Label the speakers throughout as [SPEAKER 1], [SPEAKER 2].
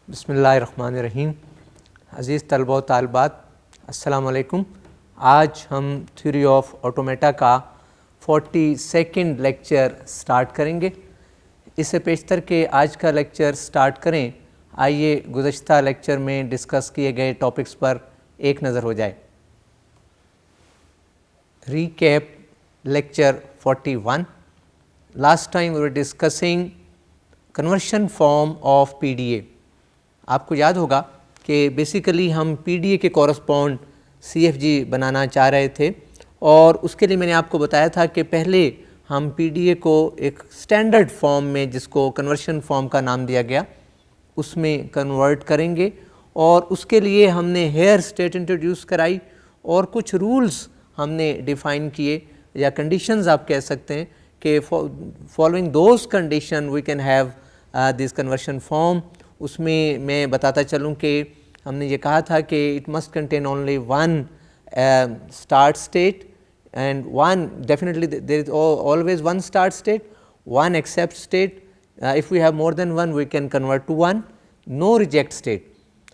[SPEAKER 1] बिस्मिल्लाहिर्रहमानिर्रहीम। अज़ीज़ तलबा व तालिबात, अस्सलामु अलैकुम। आज हम थ्योरी ऑफ ऑटोमेटा का 42nd लेक्चर स्टार्ट करेंगे। इससे पेशतर के आज का लेक्चर स्टार्ट करें, आइए गुज़श्ता लेक्चर में डिस्कस किए गए टॉपिक्स पर एक नज़र हो जाए। Recap lecture 41. Last time we were discussing conversion form of PDA. आपको याद होगा कि बेसिकली हम PDA के कॉरस्पॉन्ड CFG बनाना चाह रहे थे और उसके लिए मैंने आपको बताया था कि पहले हम PDA को एक स्टैंडर्ड फॉर्म में, जिसको कन्वर्शन फॉर्म का नाम दिया गया, उसमें कन्वर्ट करेंगे और उसके लिए हमने हेयर स्टेट इंट्रोड्यूस कराई और कुछ रूल्स हमने डिफ़ाइन किए या कंडीशंस आप कह सकते हैं कि following those condition we can have this conversion form. उसमें मैं बताता चलूँ कि हमने ये कहा था कि it must contain only one start state and one, definitely there is always one start state, one accept state, if we have more than one we can convert to one, no reject state.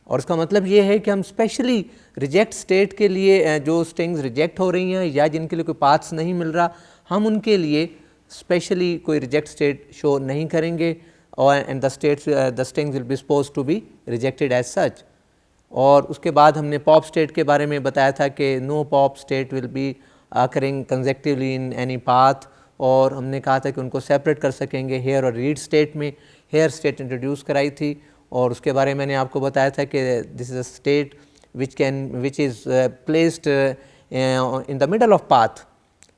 [SPEAKER 1] और इसका मतलब ये है कि हम specially reject state के लिए, जो स्ट्रिंग्स रिजेक्ट हो रही हैं या जिनके लिए कोई पाथ्स नहीं मिल रहा, हम उनके लिए स्पेशली कोई रिजेक्ट स्टेट शो नहीं करेंगे और and the strings will be supposed to be rejected as such. और उसके बाद हमने पॉप स्टेट के बारे में बताया था कि no pop state will be occurring consecutively in any path, और हमने कहा था कि उनको सेपरेट कर सकेंगे हेयर और रीड स्टेट में। हेयर स्टेट इंट्रोड्यूस कराई थी और उसके बारे में मैंने आपको बताया था कि this is a state which is placed in the middle of path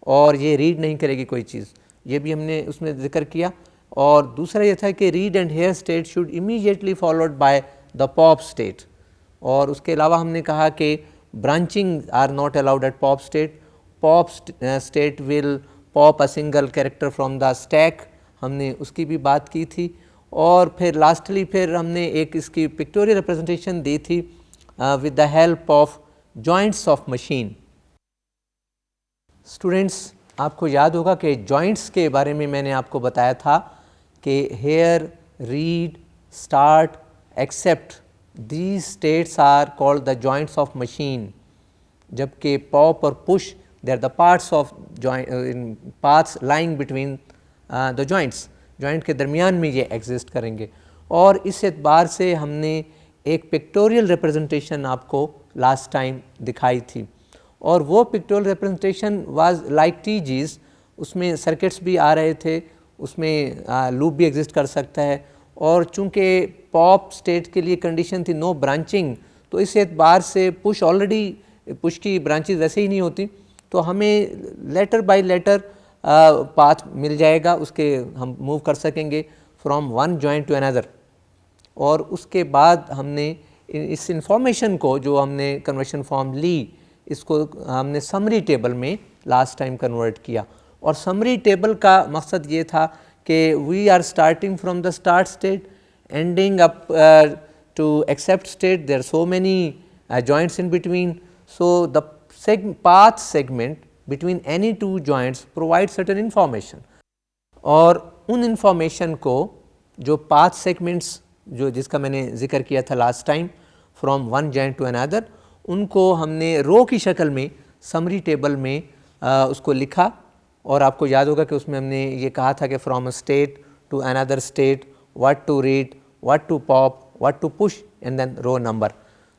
[SPEAKER 1] और ये रीड नहीं करेगी कोई चीज़, ये भी हमने उसमें जिक्र किया। और दूसरा ये था कि read and here state should immediately followed by the pop state. और उसके अलावा हमने कहा कि branching are not allowed at pop state. Pop state will pop a single character from the stack, हमने उसकी भी बात की थी। और फिर लास्टली फिर हमने एक इसकी पिक्टोरियल रिप्रेजेंटेशन दी थी with the help of joints of machine. Students, आपको याद होगा कि जॉइंट्स के बारे में मैंने आपको बताया था कि here, read, start, accept, these states are called the joints of machine, जबकि पॉप और push they are the parts of paths lying between the joints, joint के दरमियान में ये एग्जिस्ट करेंगे। और इस एतबार से हमने एक पिक्टोरियल रिप्रेजेंटेशन आपको लास्ट टाइम दिखाई थी और वो पिक्टोरियल रिप्रेजेंटेशन वाज लाइक टीजीज। उसमें सर्किट्स भी आ रहे थे, उसमें लूप भी एग्जिस्ट कर सकता है, और चूंकि पॉप स्टेट के लिए कंडीशन थी नो ब्रांचिंग, तो इस एतबार से पुश की ब्रांचेस वैसे ही नहीं होती, तो हमें लेटर बाय लेटर पाथ मिल जाएगा, उसके हम मूव कर सकेंगे from one joint to another. और उसके बाद हमने इस इंफॉर्मेशन को, जो हमने कन्वर्शन फॉर्म ली, इसको हमने समरी टेबल में लास्ट टाइम कन्वर्ट किया। और समरी टेबल का मकसद ये था कि we are starting from the start state ending up to accept state, there are so many joints in between, so the path segment between any two joints provides certain information, और उन information को जो path segments जो जिसका मैंने जिक्र किया था last time from one joint to another, उनको हमने रो की शक्ल में समरी टेबल में उसको लिखा। और आपको याद होगा कि उसमें हमने ये कहा था कि from a state to another state, what to read, what to pop, what to push and then row number।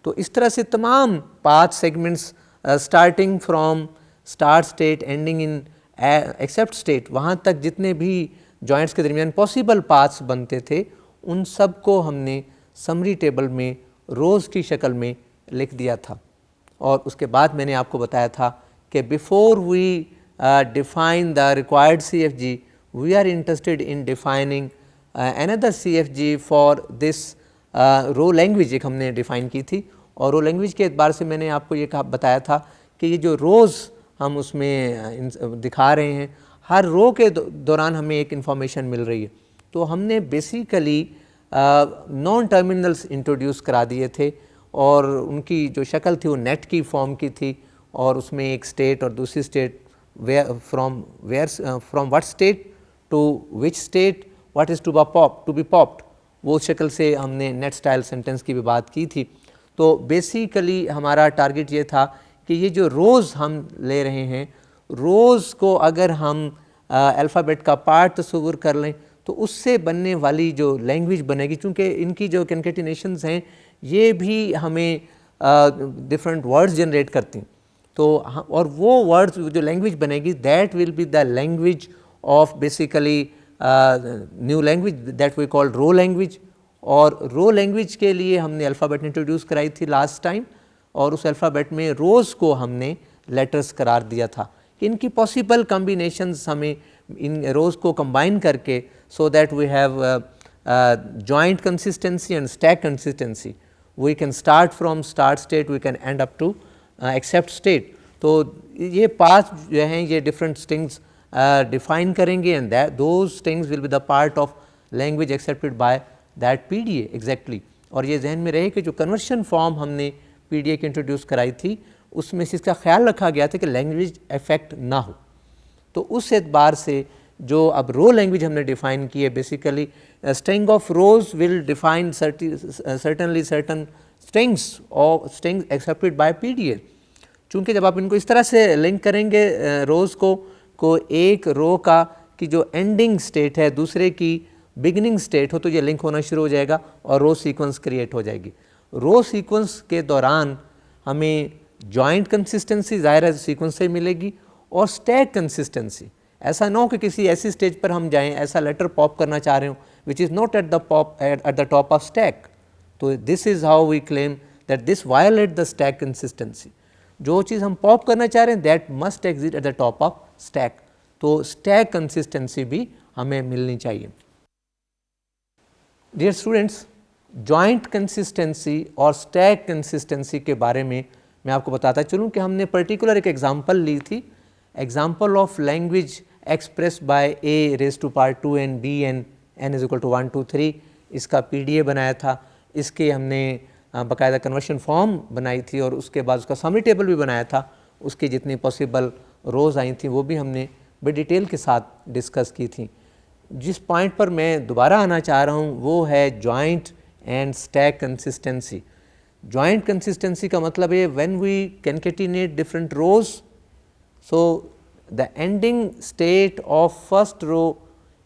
[SPEAKER 1] तो इस तरह से तमाम path segments starting from start state ending in accept state, वहाँ तक जितने भी जॉइंट्स के दरमियान पॉसिबल पाथ्स बनते थे, उन सब को हमने समरी टेबल में रोज़ की शक्ल में लिख दिया था। और उसके बाद मैंने आपको बताया था कि before we define the required CFG, we are interested in defining another CFG for this row language, एक हमने डिफ़ाइन की थी। और रो लैंग्वेज के एतबार से मैंने आपको ये बताया था कि ये जो रोज़ हम उसमें दिखा रहे हैं, हर रो के दौरान हमें एक इंफॉर्मेशन मिल रही है। तो हमने बेसिकली नॉन टर्मिनल्स इंट्रोड्यूस करा दिए थे और उनकी जो शक्ल थी वो नेट की फॉर्म की थी, और उसमें एक स्टेट और दूसरी state, from what state to which state, what is to be popped, वो शक्ल से हमने नेट स्टाइल सेंटेंस की भी बात की थी। तो बेसिकली हमारा टारगेट ये था कि ये जो रोज़ हम ले रहे हैं, रोज़ को अगर हम अल्फ़ाबेट का पार्ट तस्वुर कर लें तो उससे बनने वाली जो लैंग्वेज बनेगी, चूँकि इनकी जो कंकेटिनेशंस हैं ये भी हमें डिफरेंट वर्ड्स जनरेट करती हैं, तो और वो वर्ड्स जो लैंग्वेज बनेगी that will be the language of basically new language that we call row language. और रो लैंग्वेज के लिए हमने अल्फ़ाबेट इंट्रोड्यूस कराई थी लास्ट टाइम, और उस अल्फ़ाबेट में रोज़ को हमने लेटर्स करार दिया था। इनकी पॉसिबल कॉम्बिनेशंस हमें इन रोज़ को कंबाइन करके so that we have joint consistency and stack consistency, we can start from start state, we can end up to accept state. तो ये 5 जो हैं ये डिफरेंट स्ट्रिंग्स डिफाइन करेंगे and that those strings will be the part of language accepted by that PDA exactly. और ये जहन में रहे कि जो कन्वर्शन फॉर्म हमने पीडीए की इंट्रोड्यूस कराई थी उसमें से इसका ख्याल रखा गया था कि लैंग्वेज इफेक्ट ना हो। तो उस एतबार से जो अब रो लैंग्वेज हमने डिफ़ाइन की है, basically string of rows will define certainly certain strings और स्ट्रिंग्स एक्सेप्टेड बाय पीडीए। चूँकि जब आप इनको इस तरह से लिंक करेंगे रोज़ को एक रो का की जो एंडिंग स्टेट है दूसरे की बिगिनिंग स्टेट हो, तो ये लिंक होना शुरू हो जाएगा और रो सीक्वेंस क्रिएट हो जाएगी। रो सीक्वेंस के दौरान हमें जॉइंट कंसिस्टेंसी ज़ाहिर है सीक्वेंस से मिलेगी और स्टैक कंसिस्टेंसी। ऐसा ना हो कि किसी ऐसी स्टेज पर हम जाएं, ऐसा लेटर पॉप करना चाह रहे हो which is not at the top of stack, तो this is how we claim that this violate the stack consistency. जो चीज़ हम पॉप करना चाह रहे हैं that must exit at the top of stack, तो स्टैक कंसिस्टेंसी भी हमें मिलनी चाहिए। डियर स्टूडेंट्स, जॉइंट कंसिस्टेंसी और स्टैक कंसिस्टेंसी के बारे में मैं आपको बताता चलूँ कि हमने पर्टिकुलर एक एग्जांपल ली थी, example of language express bye a raised to power 2n bn n is equal to 1 2 3। इसका पीडीए बनाया था, इसके हमने बाकायदा कन्वर्शन फॉर्म बनाई थी और उसके बाद उसका समरी टेबल भी बनाया था। उसकी जितनी पॉसिबल रोज़ आई थी वो भी हमने बड़ी डिटेल के साथ डिस्कस की थी। जिस पॉइंट पर मैं दोबारा आना चाह रहा हूँ वो है joint and stack consistency. Joint consistency का मतलब है when we concatenate different rows, so the ending state of first row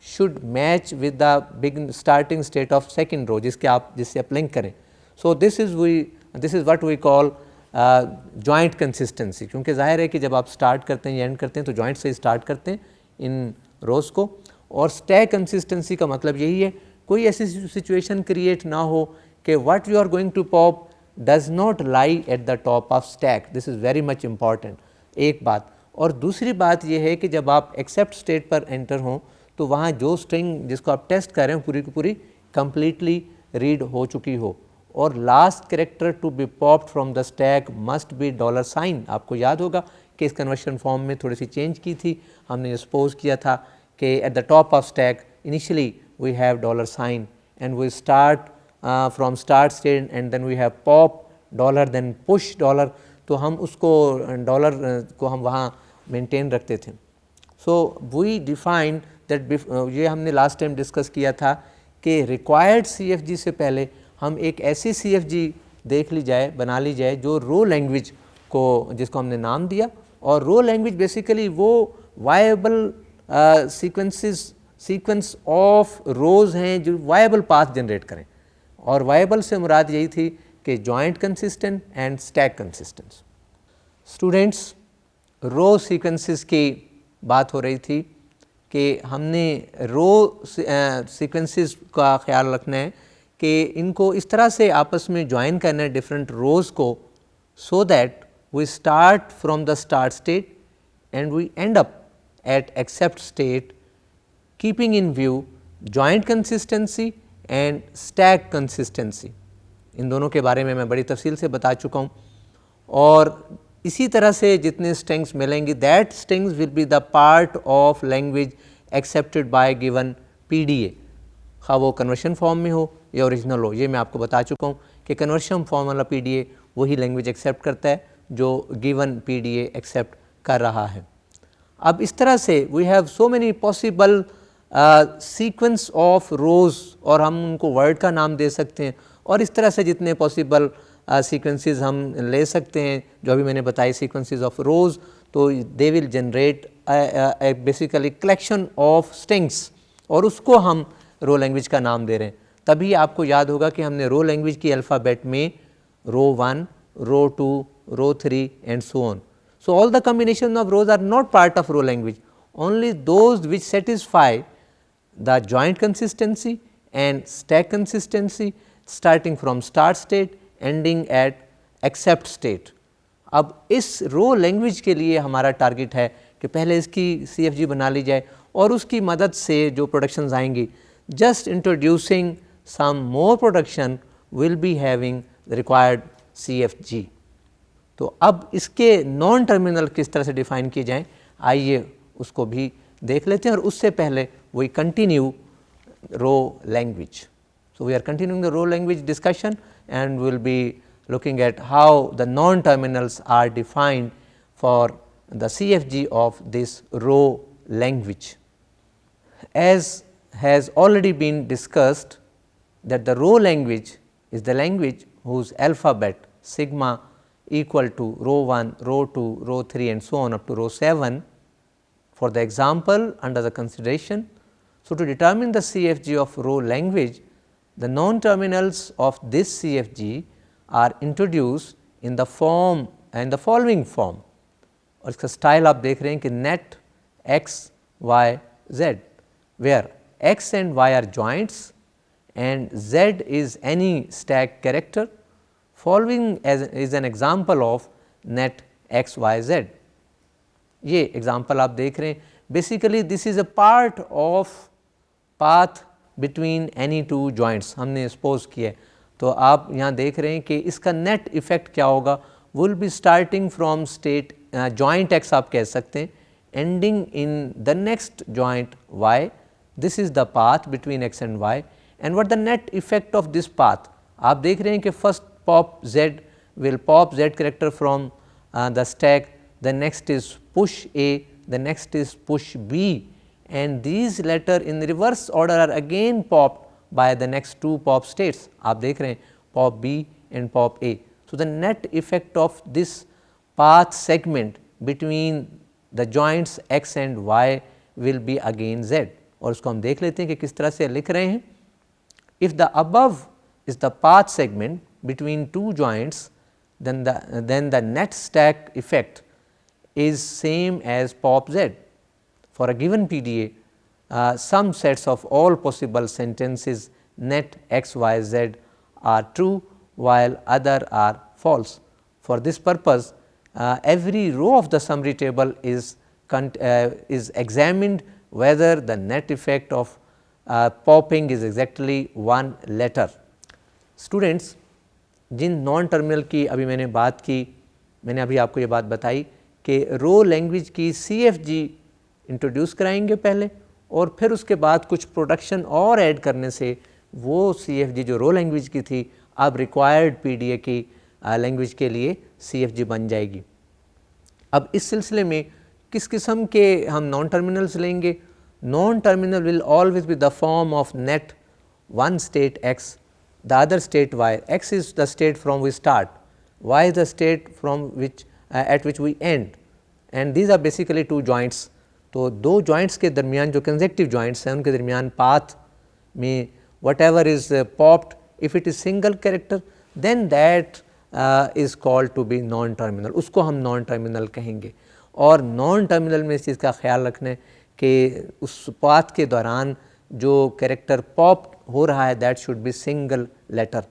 [SPEAKER 1] should match with the begin starting state of second row जिससे आप लिंक करें। So this is what we call joint consistency, क्योंकि जाहिर है कि जब आप start करते हैं या एंड करते हैं तो जॉइंट से स्टार्ट करते हैं इन रोज़ को। और स्टैक कंसिस्टेंसी का मतलब यही है कोई ऐसी सिचुएशन क्रिएट ना हो कि what you are going to pop does not lie at the top of stack. This is very much important, एक बात। और दूसरी बात यह है कि जब आप एक्सेप्ट स्टेट पर एंटर हों तो वहाँ जो स्ट्रिंग जिसको आप टेस्ट कर रहे हैं पूरी की पूरी कंप्लीटली रीड हो चुकी हो। और last character to be popped from the stack must be $। आपको याद होगा कि इस कन्वर्शन फॉर्म में थोड़ी सी चेंज की थी, हमने सपोज किया था कि at the top of stack initially we have $, and we start from start state and then we have pop $, then push $। तो हम उसको डॉलर को हम वहाँ मेंटेन रखते थे। सो वी डिफाइन दैट, ये हमने लास्ट टाइम डिस्कस किया था कि रिक्वायर्ड CFG से पहले हम एक ऐसी CFG बना ली जाए जो रो लैंग्वेज को जिसको हमने नाम दिया। और रो लैंग्वेज बेसिकली वो वायबल सीक्वेंस ऑफ रोज़ हैं जो वायबल पाथ जनरेट करें। और वायबल से मुराद यही थी कि joint consistent and stack consistent. Students, row sequences की बात हो रही थी कि हमने रो सीक्वेंसेस का ख्याल रखना है कि इनको इस तरह से आपस में ज्वाइन करना है डिफरेंट रोज़ को, so that we start from the start state and we end up at accept state, keeping in view joint consistency and stack consistency. इन दोनों के बारे में मैं बड़ी तफसील से बता चुका हूँ। और इसी तरह से जितने स्ट्रिंग्स मिलेंगी that strings will be the part of language accepted bye given PDA, खा वो कन्वर्शन फॉर्म में हो या ओरिजिनल हो। ये मैं आपको बता चुका हूँ कि कन्वर्शन फॉर्म वाला पीडीए वही लैंग्वेज एक्सेप्ट करता है जो गिवन पीडीए एक्सेप्ट कर रहा है। अब इस तरह से we have so many possible sequence of rows, और हम उनको वर्ड का नाम दे सकते हैं, और इस तरह से जितने पॉसिबल सीक्वेंसेस हम ले सकते हैं जो अभी मैंने बताई सीक्वेंसेस ऑफ रोज़, तो they will generate basically collection of strings, और उसको हम रो लैंग्वेज का नाम दे रहे हैं। तभी आपको याद होगा कि हमने रो लैंग्वेज की अल्फ़ाबेट में रो 1, रो 2, रो 3 and so on. So, all the combination of rows are not part of row language, only those which satisfy the joint consistency and stack consistency starting from start state ending at accept state. अब इस रो language के लिए हमारा target है कि पहले इसकी CFG बना ली जाए, और उसकी मदद से जो प्रोडक्शंस आएंगी, just introducing some more production will be having required CFG. तो अब इसके नॉन टर्मिनल किस तरह से डिफाइन किए जाएं, आइए उसको भी देख लेते हैं, और उससे पहले we continue row language. So we are continuing the row language discussion and will be looking at how the non terminals are defined for the CFG of this row language. As has already been discussed that the row language is the language whose alphabet sigma equal to row 1, row 2, row 3 and so on up to row 7 for the example under the consideration. So, to determine the CFG of row language, the non terminals of this CFG are introduced in the form and the following form, और इसका style आप देख रहे हैं कि net x y z, where x and y are joints and z is any stack character. Following is an example of net x y z. ये example आप देख रहे हैं. Basically this is a part of path between any two joints हमने suppose किया है. तो आप यहाँ देख रहे हैं कि इसका नेट इफेक्ट क्या होगा, will be starting from state joint X आप कह सकते हैं, ending in the next joint Y. This is the path between X and Y, and what the net effect of this path. आप देख रहे हैं कि first pop z will pop z character from the stack, the next is push A, the next is push B, and these latter in reverse order are again popped by the next two pop states. आप देख रहे हैं pop B and pop A. So, the net effect of this path segment between the joints x and y will be again z, और उसको हम देख लेते हैं कि किस तरह से लिख रहे हैं. If the above is the path segment between two joints, then the net stack effect is same as pop z. For a given PDA, some sets of all possible sentences net x y z are true while other are false. For this purpose, every row of the summary table is examined whether the net effect of popping is exactly one letter. Students, Jin non terminal की अभी मैंने बात की, मैंने अभी आपको ये बात बताई कि रो लैंग्वेज की CFG इंट्रोड्यूस कराएंगे पहले, और फिर उसके बाद कुछ प्रोडक्शन और ऐड करने से वो CFG जो रो लैंग्वेज की थी अब रिक्वायर्ड PDA की लैंग्वेज के लिए CFG बन जाएगी. अब इस सिलसिले में किस किस्म के हम नॉन टर्मिनल्स लेंगे. Non terminal will always be the form of net one state x, the other state y. X is the state from which we start, y is the state from which at which we end, and these are basically two joints. तो दो joints के दरमियान जो consecutive joints हैं उनके दरमियान path में whatever is popped, if it is single character then that is called to be non terminal, उसको हम non terminal कहेंगे. और non terminal में इस चीज़ का ख्याल रखना है कि उस path के दौरान जो कैरेक्टर पॉप हो रहा है that should be single letter.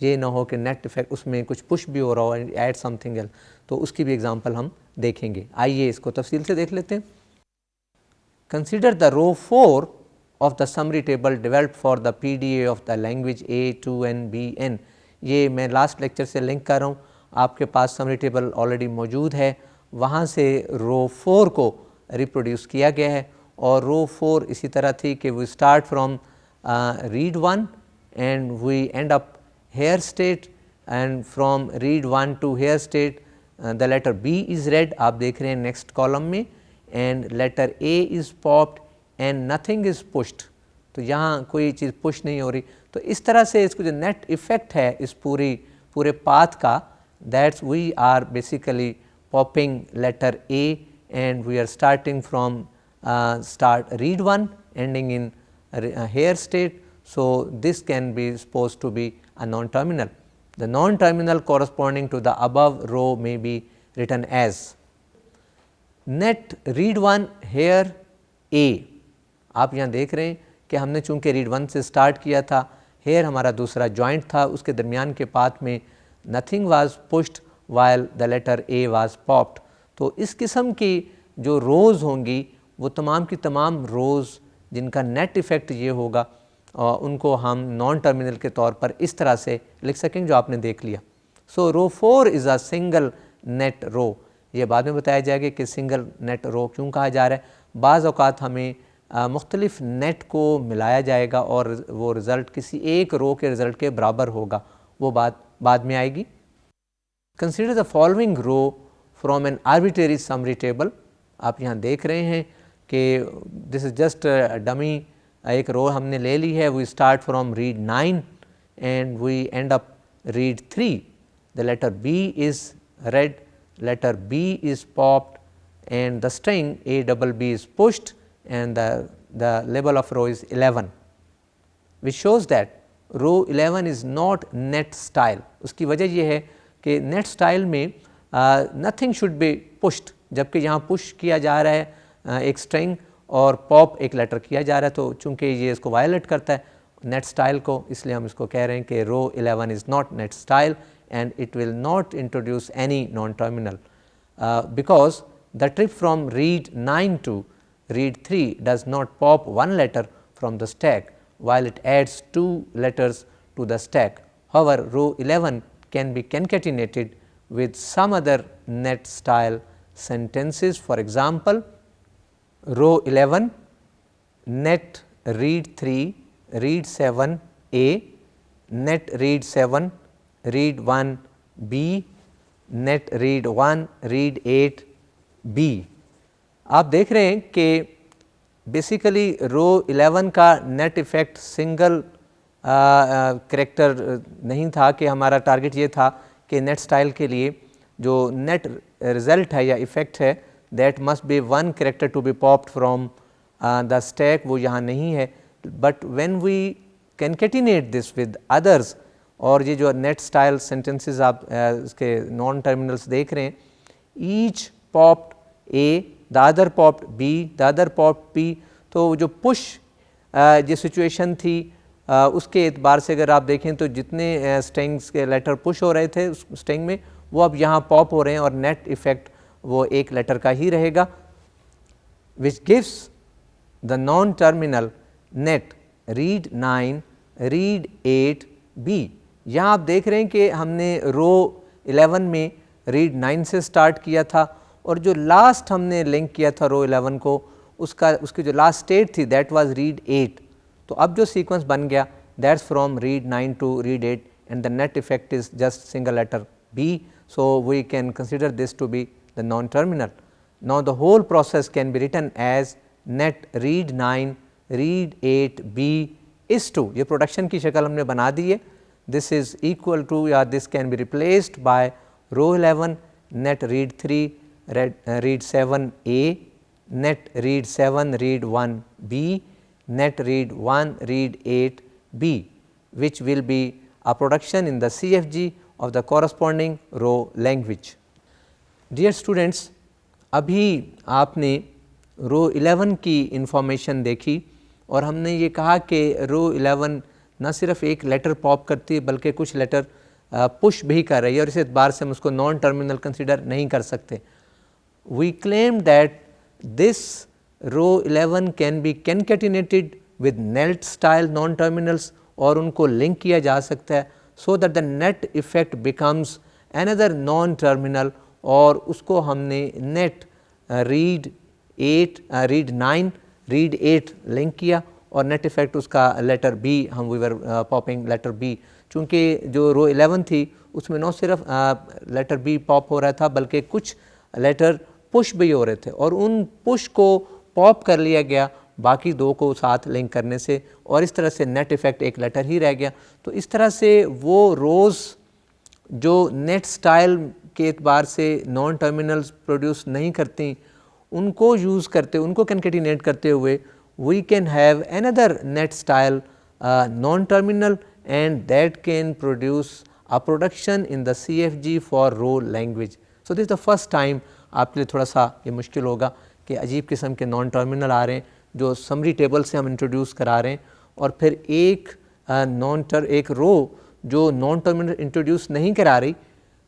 [SPEAKER 1] ये ना हो कि नेट इफेक्ट उसमें कुछ पुश भी हो रहा हो एंड ऐड समथिंग एल्स, तो उसकी भी एग्जांपल हम देखेंगे. आइए इसको तफसील से देख लेते हैं. Consider the row 4 of the summary table developed for the PDA of the language A2N BN. ये मैं लास्ट लेक्चर से लिंक कर रहा हूँ, आपके पास समरी टेबल ऑलरेडी मौजूद है, वहाँ से रो 4 को रिप्रोड्यूस किया गया है. और रो 4 इसी तरह थी कि we start from read 1 and we end up here state, and from read 1 to here state the letter B is read, आप देख रहे हैं नेक्स्ट कॉलम में, and letter A is popped and nothing is pushed, तो यहाँ कोई चीज़ push नहीं हो रही। तो इस तरह से इसको जो नेट इफ़ेक्ट है इस पूरे पाथ का, that's we are basically popping letter A and we are starting from start read 1 ending in here state. So, this can be supposed to be a non-terminal. The non-terminal corresponding to the above row may be written as net read 1 here A. आप यहाँ देख रहे हैं कि हमने चूँकि read 1 से start किया था, here हमारा दूसरा जॉइंट था, उसके दरमियान के पाथ में nothing was pushed while the letter A was popped. तो इस किस्म की जो रोज़ होंगी वो तमाम की तमाम रोज़ जिनका नेट इफ़ेक्ट ये होगा उनको हम नॉन टर्मिनल के तौर पर इस तरह से लिख सकेंगे जो आपने देख लिया। सो रो 4 इज़ अ सिंगल नेट रो। ये बाद में बताया जाएगा कि सिंगल नेट रो क्यों कहा जा रहा है। बाज़ औक़ात हमें मुख्तलिफ़ नेट को मिलाया जाएगा और वो रिज़ल्ट किसी एक रो के रिज़ल्ट के बराबर होगा, वो बात बाद में आएगी। Consider the following row from an arbitrary summary table. आप यहाँ देख रहे हैं कि दिस इज़ जस्ट डमी एक रो हमने ले ली है। We start from read 9 and we end up read 3। The letter B is read, letter B is popped and the string ABB is pushed and the label of row is 11, which shows that row 11 is not net style. उसकी वजह ये है कि net style में nothing should be pushed, जबकि यहाँ push किया जा रहा है एक string और pop एक letter किया जा रहा है, तो चूँकि ये इसको violate करता है net style को, इसलिए हम इसको कह रहे हैं कि row 11 is not net style and it will not introduce any non-terminal because the trip from read 9 to read 3 does not pop one letter from the stack while it adds 2 letters to the stack. However, row 11 can be concatenated with some other net style sentences. For example, row 11 net read 3 read 7 A, net read 7 read 1 B, net read 1 read 8 B. आप देख रहे हैं कि basically रो 11 का net effect single character नहीं था, कि हमारा टारगेट ये था कि नेट स्टाइल के लिए जो नेट रिज़ल्ट है या इफ़ेक्ट है that must be one character to be popped from the stack, वो यहाँ नहीं है। But when we concatenate this with others, और ये जो नेट स्टाइल सेंटेंसेस आप इसके नॉन टर्मिनल्स देख रहे हैं, each popped A the other popped be the other popped P, तो जो पुश जो सिचुएशन थी उसके एतबार से अगर आप देखें तो जितने स्ट्रिंग्स के लेटर पुश हो रहे थे उस स्ट्रिंग में वो अब यहाँ पॉप हो रहे हैं और नेट इफ़ेक्ट वो एक लेटर का ही रहेगा, which gives the non terminal net read 9 read 8 B. यहाँ आप देख रहे हैं कि हमने रो 11 में रीड 9 से स्टार्ट किया था और जो लास्ट हमने लिंक किया था रो 11 को उसकी जो लास्ट स्टेट थी दैट वाज रीड 8। तो अब जो सीक्वेंस बन गया that's from read 9 to read 8 and the net effect is just single letter B, so we can consider this to be the non terminal. Now the whole process can be written as net read 9 read 8 B is to, ये production की शक्ल हमने बना दी है। This is equal to, या this can be replaced by row 11 net read 3 read 7 A, net read 7 read 1 B, net read 1 read 8 B, which will be a production in the CFG of the corresponding row language. Dear students, अभी आपने row 11 की information देखी और हमने ये कहा कि row 11 न सिर्फ एक लेटर पॉप करती है बल्कि कुछ लेटर पुश भी कर रही है और इस एतबार से हम उसको नॉन टर्मिनल कंसिडर नहीं कर सकते। We claim that this row 11 can be concatenated with net style non terminals और उनको लिंक किया जा सकता है so that the net effect becomes another non terminal, और उसको हमने नेट रीड 9 रीड 8 लिंक किया और नेट इफेक्ट उसका लेटर बी, हम we were popping letter B. चूँकि जो रो 11 थी उसमें न सिर्फ लेटर बी पॉप हो रहा था बल्कि कुछ लेटर पुश भी हो रहे थे और उन पुश को पॉप कर लिया गया बाकी दो को साथ लिंक करने से, और इस तरह से नेट इफ़ेक्ट एक लेटर ही रह गया। तो इस तरह से वो रोज़ जो नेट स्टाइल के एतबार से नॉन टर्मिनल्स प्रोड्यूस नहीं करती, उनको यूज़ करते, उनको कंकैटिनेट करते हुए we can have another net style non terminal and that can produce a production in the CFG for row language. So this is the first time आपके लिए थोड़ा सा ये मुश्किल होगा कि अजीब किस्म के नॉन टर्मिनल आ रहे हैं जो समरी टेबल से हम इंट्रोड्यूस करा रहे हैं, और फिर एक रो जो नॉन टर्मिनल इंट्रोड्यूस नहीं करा रही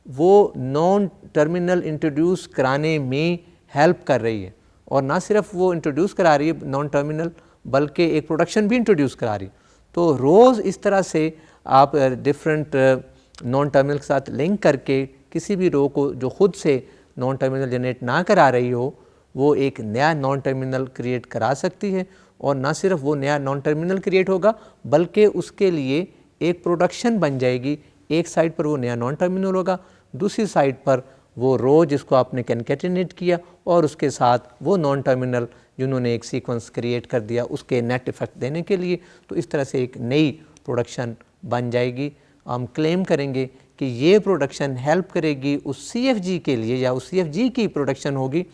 [SPEAKER 1] वो नॉन टर्मिनल इंट्रोड्यूस कराने में हेल्प कर रही है, और ना सिर्फ वो इंट्रोड्यूस करा रही है नॉन टर्मिनल बल्कि एक प्रोडक्शन भी इंट्रोड्यूस करा रही है। तो रोज़ इस तरह से आप डिफरेंट नॉन टर्मिनल के साथ लिंक करके किसी भी रो को जो खुद से नॉन टर्मिनल जनरेट ना करा रही हो वो एक नया नॉन टर्मिनल क्रिएट करा सकती है, और ना सिर्फ वो नया नॉन टर्मिनल क्रिएट होगा बल्कि उसके लिए एक प्रोडक्शन बन जाएगी। एक साइड पर वो नया नॉन टर्मिनल होगा, दूसरी साइड पर वो रो जिसको आपने कैनकैटिनेट किया और उसके साथ वो नॉन टर्मिनल जिन्होंने एक सीक्वेंस क्रिएट कर दिया उसके नेट इफ़ेक्ट देने के लिए। तो इस तरह से एक नई प्रोडक्शन बन जाएगी। हम क्लेम करेंगे कि ये प्रोडक्शन हेल्प करेगी उस CFG के लिए, या उस CFG की प्रोडक्शन होगी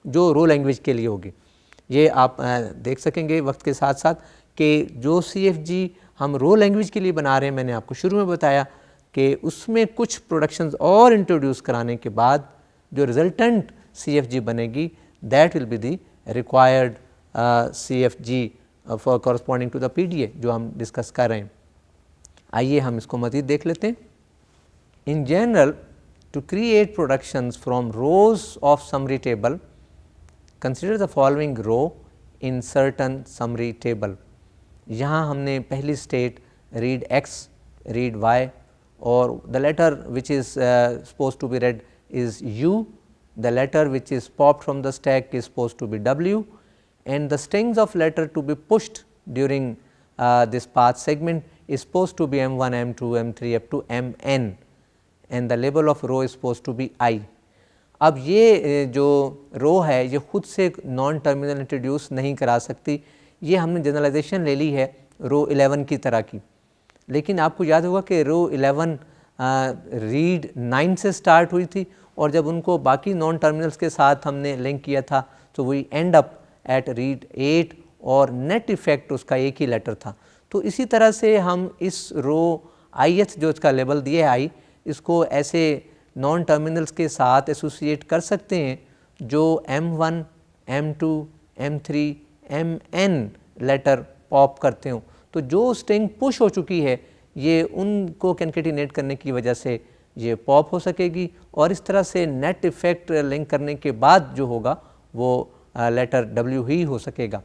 [SPEAKER 1] जो रो लैंग्वेज के लिए होगी। ये आप देख सकेंगे वक्त के साथ साथ कि जो CFG हम रो लैंग्वेज के लिए बना रहे हैं, मैंने आपको शुरू में बताया कि उसमें कुछ प्रोडक्शंस और इंट्रोड्यूस कराने के बाद जो रिजल्टेंट CFG बनेगी that will be the required CFG for corresponding to the PDA जो हम डिस्कस कर रहे हैं। आइए हम इसको मज़ीद देख लेते हैं। In general to create productions from rows of summary table consider the following row in certain summary table. यहाँ हमने पहली state read X, read Y, और the letter which is supposed to be read is U, the letter which is popped from the stack is supposed to be W, and the strings of letter to be pushed during this path segment is supposed to be M1, M2, M3 up to Mn, and the label of row is supposed to be I. अब ये जो रो है ये खुद से non terminal introduce नहीं करा सकती, ये हमने जनरलाइजेशन ले ली है रो 11 की तरह की। लेकिन आपको याद होगा कि रो 11 रीड 9 से स्टार्ट हुई थी, और जब उनको बाकी नॉन टर्मिनल्स के साथ हमने लिंक किया था तो we end up at read 8, और नेट इफ़ेक्ट उसका एक ही लेटर था। तो इसी तरह से हम इस रो ith जो इसका लेबल दिया है I, इसको ऐसे नॉन टर्मिनल्स के साथ एसोसिएट कर सकते हैं जो M1, M2, M3, Mn letter pop करते हों। तो जो स्ट्रिंग पुश हो चुकी है ये उनको कैनकैटिनेट करने की वजह से ये पॉप हो सकेगी, और इस तरह से नेट इफ़ेक्ट लिंक करने के बाद जो होगा वो लेटर W ही हो सकेगा।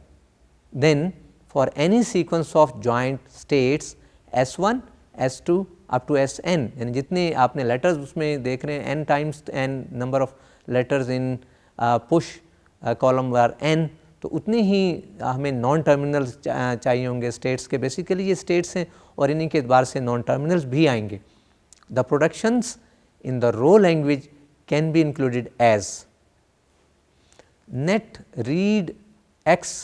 [SPEAKER 1] Then for any sequence of joint states S1, S2 up to Sn, यानी जितने आपने लेटर्स उसमें देख रहे हैं n times n number of letters in push column war n, तो उतनी ही हमें नॉन टर्मिनल्स चाहिए होंगे स्टेट्स के। बेसिकली ये स्टेट्स हैं और इन्हीं के एतबार से नॉन टर्मिनल्स भी आएंगे। The productions in the row language can be included as net read X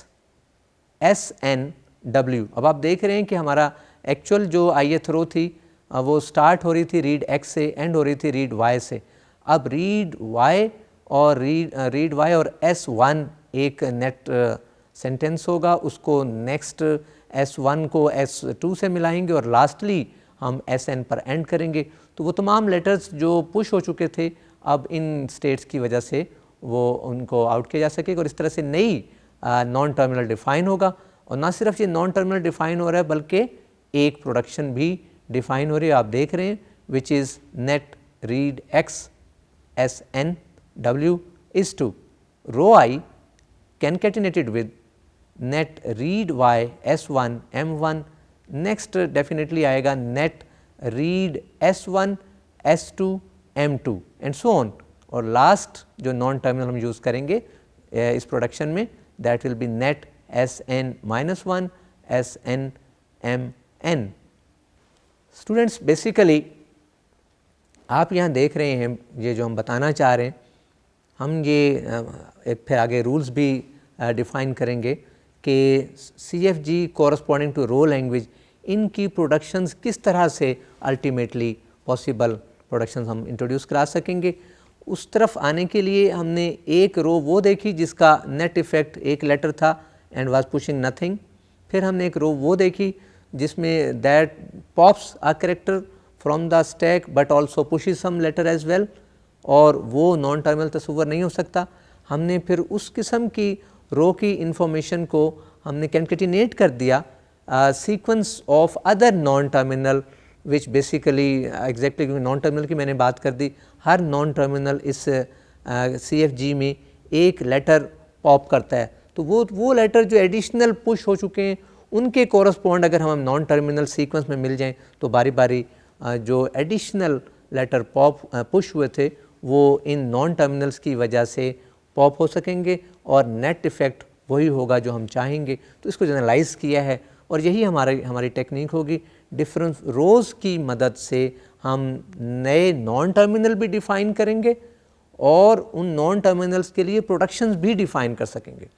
[SPEAKER 1] Sn W। अब आप देख रहे हैं कि हमारा एक्चुअल जो ith रो थी वो स्टार्ट हो रही थी रीड X से, एंड हो रही थी रीड Y से। अब रीड Y और रीड Y और S1 एक नेट सेंटेंस होगा, उसको नेक्स्ट S1 को S2 से मिलाएंगे और लास्टली हम Sn पर एंड करेंगे। तो वो तमाम लेटर्स जो पुश हो चुके थे अब इन स्टेट्स की वजह से वो उनको आउट किया जा सकेगा, और इस तरह से नई नॉन टर्मिनल डिफ़ाइन होगा। और ना सिर्फ ये नॉन टर्मिनल डिफ़ाइन हो रहा है बल्कि एक प्रोडक्शन भी डिफ़ाइन हो रही है, आप देख रहे हैं, which is net read X Sn W is to row I concatenated with net read Y S1 M1, next definitely आएगा net read S1 S2 M2 and so on, और लास्ट जो नॉन टर्मिनल हम use करेंगे इस production में that will be net Sn-1 Sn Mn। Students basically आप यहाँ देख रहे हैं ये जो हम बताना चाह रहे हैं, हम ये एक फिर आगे रूल्स भी डिफ़ाइन करेंगे कि CFG corresponding to row language, इनकी प्रोडक्शंस किस तरह से अल्टीमेटली पॉसिबल प्रोडक्शंस हम इंट्रोड्यूस करा सकेंगे। उस तरफ आने के लिए हमने एक रो वो देखी जिसका नेट इफ़ेक्ट एक लेटर था एंड वाज पुशिंग नथिंग। फिर हमने एक रो वो देखी जिसमें that pops a character from the stack but also pushes some letter as well, और वो नॉन टर्मिनल तस्वर नहीं हो सकता। हमने फिर उस किस्म की रो की इंफॉर्मेशन को हमने कैनकेटिनेट कर दिया sequence of other non terminal which basically exactly, क्योंकि नॉन टर्मिनल की मैंने बात कर दी, हर नॉन टर्मिनल इस CFG में एक लेटर पॉप करता है, तो वो लेटर जो एडिशनल पुश हो चुके हैं उनके कोरस्पॉन्ड अगर हम नॉन टर्मिनल सीक्वेंस में मिल जाएं तो बारी बारी जो एडिशनल लेटर पुश हुए थे वो इन नॉन टर्मिनल्स की वजह से पॉप हो सकेंगे और नेट इफ़ेक्ट वही होगा जो हम चाहेंगे। तो इसको जनरलाइज़ किया है और यही हमारी टेक्निक होगी। डिफरेंट रोज़ की मदद से हम नए नॉन टर्मिनल भी डिफ़ाइन करेंगे और उन नॉन टर्मिनल्स के लिए प्रोडक्शंस भी डिफ़ाइन कर सकेंगे।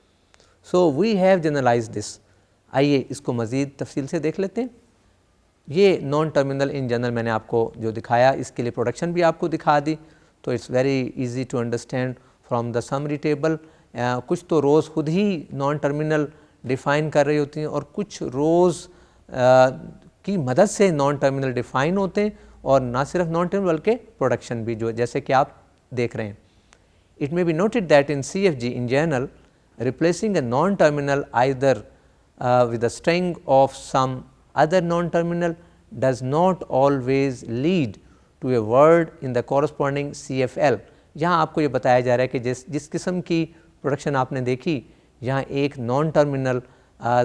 [SPEAKER 1] So we have generalize this. आइए इसको मज़ीद तफसील से देख लेते हैं। ये नॉन टर्मिनल इन जनरल मैंने आपको जो दिखाया, इसके लिए प्रोडक्शन भी आपको दिखा दी, तो it's very easy to understand from the summary table. कुछ तो रोज़ खुद ही नॉन टर्मिनल डिफ़ाइन कर रही होती हैं और कुछ रोज़ की मदद से नॉन टर्मिनल डिफ़ाइन होते हैं, और ना सिर्फ नॉन टर्मिनल बल्कि प्रोडक्शन भी जो जैसे कि आप देख रहे हैं। It may be noted that in CFG in general, replacing a non-terminal either with a string of some other non-terminal does not always lead to a word in the corresponding CFL। यहाँ आपको ये बताया जा रहा है कि जिस किस्म की प्रोडक्शन आपने देखी, यहाँ एक non terminal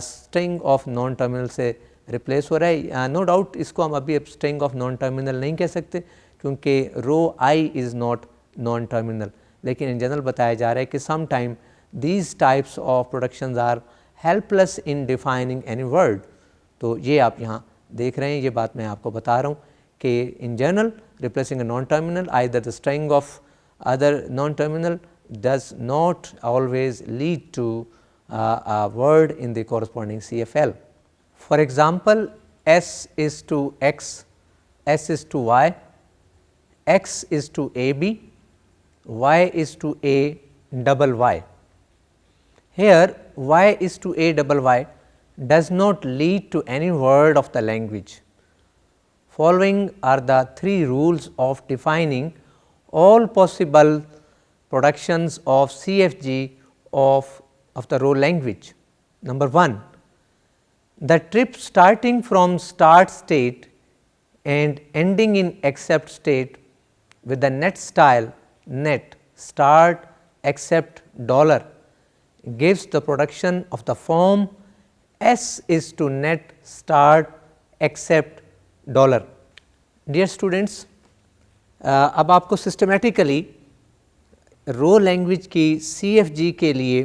[SPEAKER 1] string of non terminal से रिप्लेस हो रहा है। नो डाउट इसको हम अभी स्ट्रिंग ऑफ नॉन टर्मिनल नहीं कह सकते क्योंकि row I is not non terminal, लेकिन इन जनरल बताया जा रहा है कि some time these types of productions are helpless in defining any word। तो ये आप यहाँ देख रहे हैं, ये बात मैं आपको बता रहा हूँ कि in general replacing a non-terminal either the string of other non-terminal does not always lead to a word in the corresponding CFL। For example, S is to X, S is to Y, X is to AB, Y is to A double Y। Here Y is to A double Y does not lead to any word of the language. Following are the three rules of defining all possible productions of CFG of the row language. Number 1, the trip starting from start state and ending in accept state with the net style net start accept dollar gives the production of the form S is to net start accept dollar। Dear students, अब आपको systematically रो language की CFG के लिए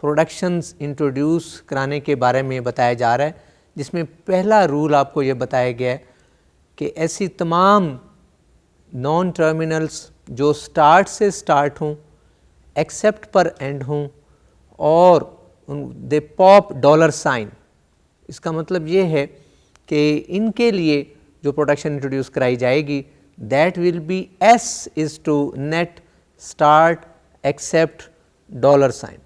[SPEAKER 1] productions introduce कराने के बारे में बताया जा रहा है, जिसमें पहला रूल आपको ये बताया गया है कि ऐसी तमाम नॉन टर्मिनल्स जो स्टार्ट से स्टार्ट हों, एक्सेप्ट पर एंड हों और दे पॉप डॉलर साइन। इसका मतलब ये है कि इनके लिए जो प्रोडक्शन इंट्रोड्यूस कराई जाएगी that will be S is to net start accept dollar sign.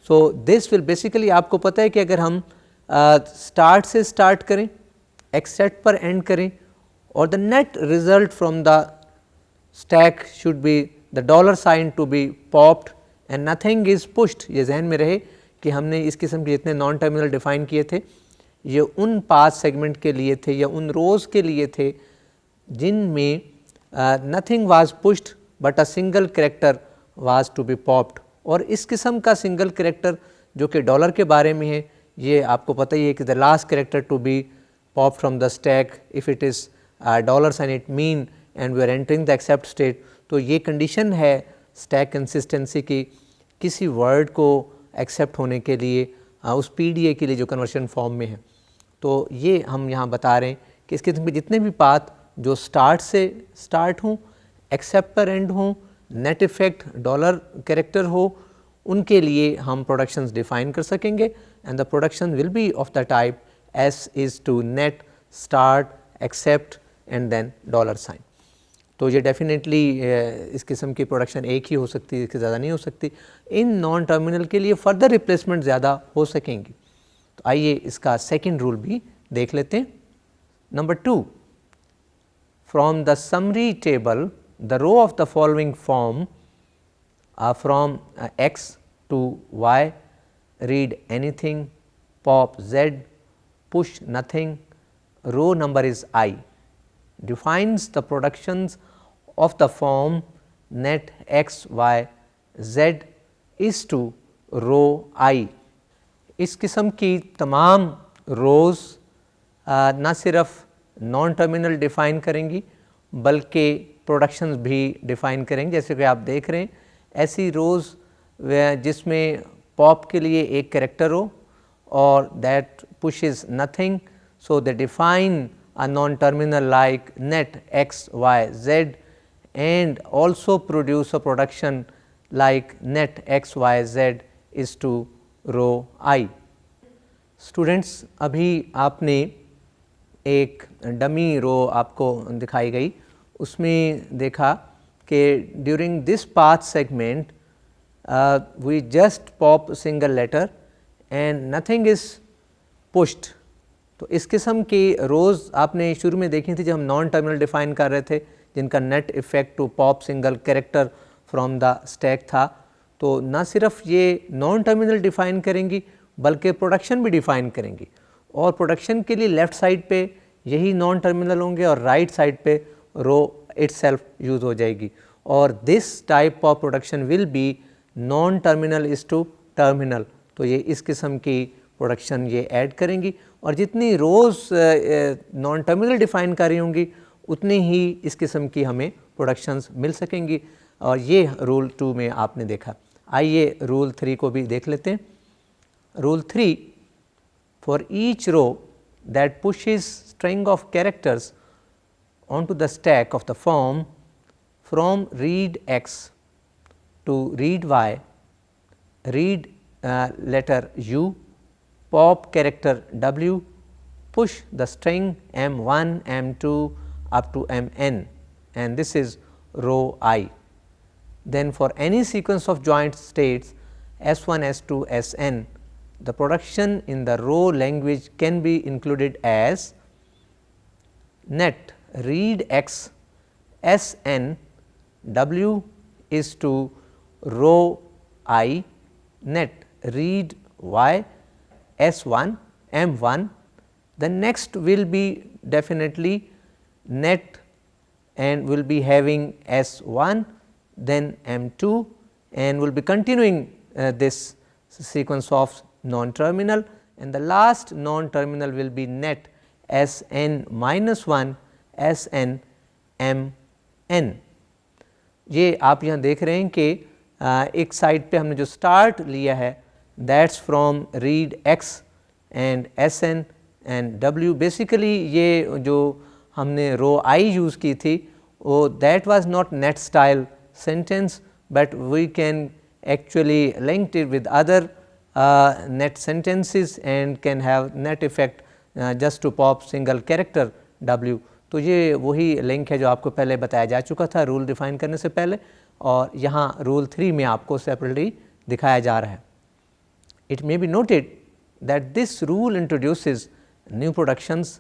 [SPEAKER 1] So this will basically, आपको पता है कि अगर हम स्टार्ट से स्टार्ट करें, एक्सेप्ट पर एंड करें और the net result from the stack should be the dollar sign to be popped and nothing is pushed. ये जहन में रहे कि हमने इस किस्म के जितने नॉन टर्मिनल डिफ़ाइन किए थे ये उन पाथ सेगमेंट के लिए थे या उन रोज़ के लिए थे जिनमें nothing was pushed but a single character was to be popped. और इस किस्म का सिंगल कैरेक्टर जो कि डॉलर के बारे में है, ये आपको पता ही है कि the last character to be pop from the stack if it is dollar sign it mean and we are entering the accept state. तो ये कंडीशन है स्टैक कंसिस्टेंसी की किसी वर्ड को एक्सेप्ट होने के लिए उस PDA के लिए जो कन्वर्शन फॉर्म में है। तो ये हम यहाँ बता रहे हैं कि इस किस्म के जितने भी पाथ जो स्टार्ट से स्टार्ट हों, एक्सेप्ट पर एंड हों, नेट इफ़ेक्ट डॉलर कैरेक्टर हो, उनके लिए हम प्रोडक्शंस डिफाइन कर सकेंगे and the production will be of the type S is to net start accept and then dollar sign. तो ये डेफिनेटली इस किस्म की प्रोडक्शन एक ही हो सकती है, इसके ज़्यादा नहीं हो सकती। इन नॉन टर्मिनल के लिए फर्दर रिप्लेसमेंट ज़्यादा हो सकेंगी। तो आइए इसका सेकंड रूल भी देख लेते हैं। Number 2, from the summary table the row of the following form from x to y, read anything, pop z, push nothing, row number is I, defines the productions of the form net x y z is to row I। इस किस्म की तमाम रोज़ ना सिर्फ non terminal define करेंगी बल्कि productions भी define करेंगे। जैसे कि आप देख रहे हैं ऐसी रोज़ जिसमें पॉप के लिए एक कैरेक्टर हो और that pushes nothing, so they define a non-terminal like net x y z and also produce a production like net x y z is to row I। Students, अभी आपने एक डमी रो आपको दिखाई गई, उसमें देखा कि during this path segment we just pop single letter and nothing is pushed. तो इस किस्म की रोज़ आपने शुरू में देखी थी जब हम नॉन टर्मिनल डिफ़ाइन कर रहे थे, जिनका net effect to pop single character from the stack था। तो ना सिर्फ ये नॉन टर्मिनल डिफ़ाइन करेंगी बल्कि प्रोडक्शन भी डिफ़ाइन करेंगी, और प्रोडक्शन के लिए लेफ़्ट साइड पे यही नॉन टर्मिनल होंगे और राइट साइड पे रो इटसेल्फ यूज़ हो जाएगी। और this type of production will be non terminal is to terminal. तो ये इस किस्म की प्रोडक्शन ये ऐड करेंगी, और जितनी रोज़ नॉन टर्मिनल डिफ़ाइन कर रही होंगी उतनी ही इस किस्म की हमें प्रोडक्शंस मिल सकेंगी। और ये रूल 2 में आपने देखा। आइए रूल 3 को भी देख लेते हैं। Rule 3, for each row that pushes string of characters onto the stack of the form from read x to read y, read letter u, pop character w, push the string m1 m2 up to mn, and this is row I. Then for any sequence of joint states s1 s2 sn, the production in the row language can be included as net read x sn w is to row I, net read y s1 m1. The next will be definitely net and will be having s1 then m2, and will be continuing this sequence of non terminal, and the last non terminal will be net sn minus 1 sn mn। ये आप यहाँ देख रहे हैं कि एक side पे हमने जो स्टार्ट लिया है that's from read x and sn and w। Basically ये जो हमने रो I यूज़ की थी वो that was not net style sentence, but we can actually linked it with other net sentences and can have net effect just to pop single character w। तो ये वही link है जो आपको पहले बताया जा चुका था रूल डिफ़ाइन करने से पहले, और यहाँ रूल 3 में आपको सेपरेटली दिखाया जा रहा है। It may be noted that this rule introduces new productions.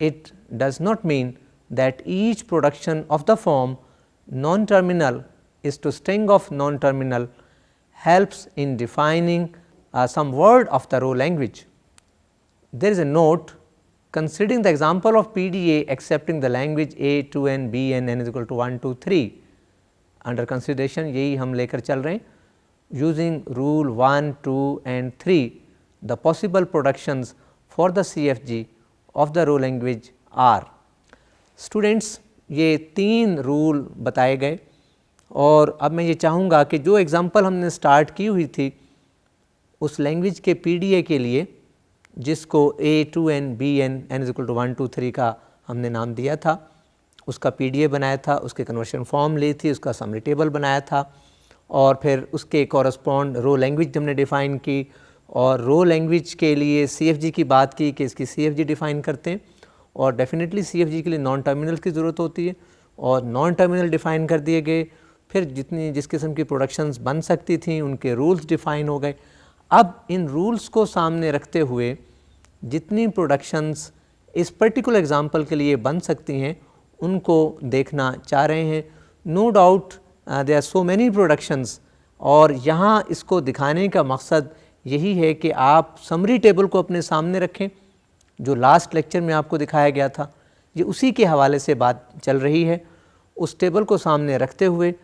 [SPEAKER 1] It does not mean that each production of the form non terminal is to string of non terminal helps in defining some word of the row language. There is a note, considering the example of PDA accepting the language A, 2n, B n, n is equal to 1, 2, 3 under consideration, यही हम लेकर चल रहे हैं। Using rule 1, 2 and 3, the possible productions for the CFG of the row language are। Students, ये 3 rule बताए गए, और अब मैं ये चाहूँगा कि जो एग्ज़ाम्पल हमने स्टार्ट की हुई थी उस लैंग्वेज के PDA के लिए, जिसको A, 2n, B n, n is equal to 1, 2, 3 का हमने नाम दिया था, उसका PDA बनाया था, उसके कन्वर्शन फॉर्म ली थी, उसका समरी टेबल बनाया था, और फिर उसके कॉरस्पॉन्ड रो लैंग्वेज हमने डिफ़ाइन की, और रो लैंग्वेज के लिए CFG की बात की कि इसकी CFG डिफ़ाइन करते हैं, और डेफिनेटली CFG के लिए नॉन टर्मिनल की ज़रूरत होती है, और नॉन टर्मिनल डिफ़ाइन कर दिए गए। फिर जिस किस्म की प्रोडक्शंस बन सकती थी उनके रूल्स डिफ़ाइन हो गए। अब इन रूल्स को सामने रखते हुए जितनी प्रोडक्शंस इस पर्टिकुलर एग्जांपल के लिए बन सकती हैं उनको देखना चाह रहे हैं। No doubt there are so many productions, और यहाँ इसको दिखाने का मकसद यही है कि आप समरी टेबल को अपने सामने रखें, जो लास्ट लेक्चर में आपको दिखाया गया था, ये उसी के हवाले से बात चल रही है। उस टेबल को सामने रखते हुए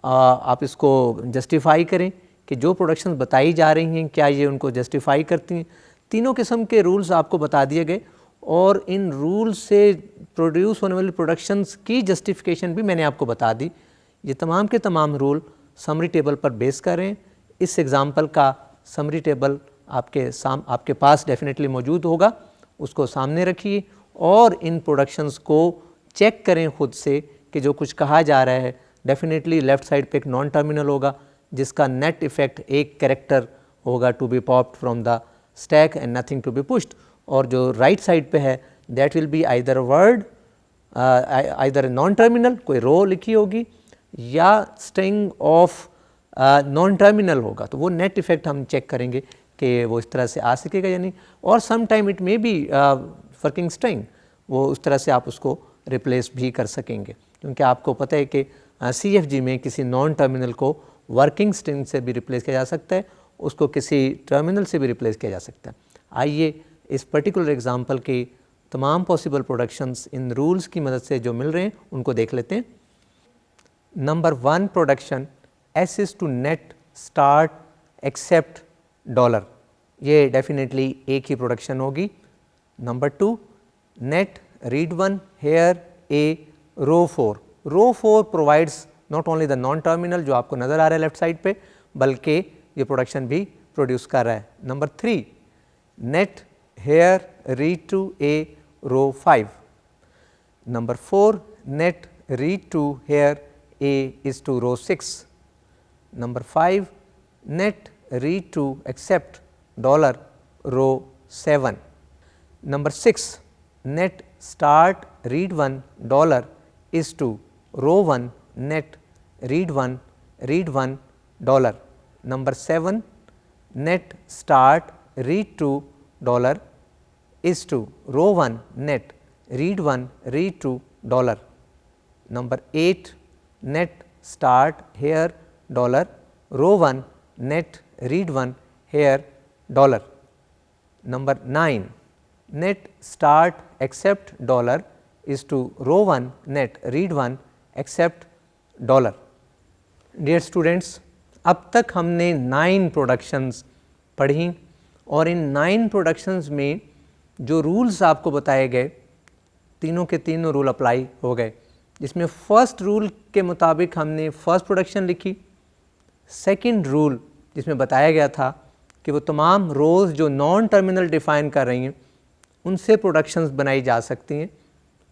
[SPEAKER 1] आप इसको जस्टिफ़ाई करें कि जो प्रोडक्शंस बताई जा रही हैं क्या ये उनको जस्टिफ़ाई करती हैं। तीनों किस्म के रूल्स आपको बता दिए गए, और इन रूल्स से प्रोड्यूस होने वाली प्रोडक्शंस की जस्टिफिकेशन भी मैंने आपको बता दी। ये तमाम के तमाम रूल समरी टेबल पर बेस करें। इस एग्ज़ाम्पल का समरी टेबल आपके पास डेफिनेटली मौजूद होगा, उसको सामने रखिए और इन प्रोडक्शंस को चेक करें खुद से कि जो कुछ कहा जा रहा है। डेफिनेटली लेफ़्ट साइड पे एक नॉन टर्मिनल होगा जिसका नेट इफ़ेक्ट एक कैरेक्टर होगा to be popped from the stack and nothing to be pushed, और जो राइट साइड पे है that will be either word either non terminal, कोई रो लिखी होगी, या स्ट्रिंग ऑफ नॉन टर्मिनल होगा। तो वो नेट इफ़ेक्ट हम चेक करेंगे कि वो इस तरह से आ सकेगा या नहीं, और some time it may be working string, वो उस तरह से आप उसको रिप्लेस भी कर सकेंगे, क्योंकि आपको पता है कि CFG में किसी नॉन टर्मिनल को वर्किंग स्ट्रिंग से भी रिप्लेस किया जा सकता है, उसको किसी टर्मिनल से भी रिप्लेस किया जा सकता है। आइए इस पर्टिकुलर एग्जांपल की तमाम पॉसिबल प्रोडक्शंस इन रूल्स की मदद से जो मिल रहे हैं उनको देख लेते हैं। Number 1 production S is to net start except $, ये डेफिनेटली एक ही प्रोडक्शन होगी। Number 2 net read 1 here a row 4, row 4 provides not only the non terminal जो आपको नज़र आ रहा है लेफ्ट साइड पे, बल्कि ये प्रोडक्शन भी प्रोड्यूस कर रहा है। Number 3 net here read to a row 5, number 4 net read to here a is to row 6, number 5 net read to accept $, row 7, number 6 net start read 1 $, is to row 1 net read 1 $, number 7 net start read 2 $, is to row 1 net read 1 $, number 8 net start here $, row 1 net read 1 here $, number 9 net start accept $, is to row 1 net read 1 accept $. Dear students, अब तक हमने 9 productions पढ़ी, और इन 9 productions में जो rules आपको बताए गए तीनों के तीनों रूल अप्लाई हो गए, जिसमें फर्स्ट रूल के मुताबिक हमने फर्स्ट प्रोडक्शन लिखी। सेकंड रूल जिसमें बताया गया था कि वो तमाम रोज़ जो नॉन टर्मिनल डिफ़ाइन कर रही हैं उनसे प्रोडक्शंस बनाई जा सकती हैं,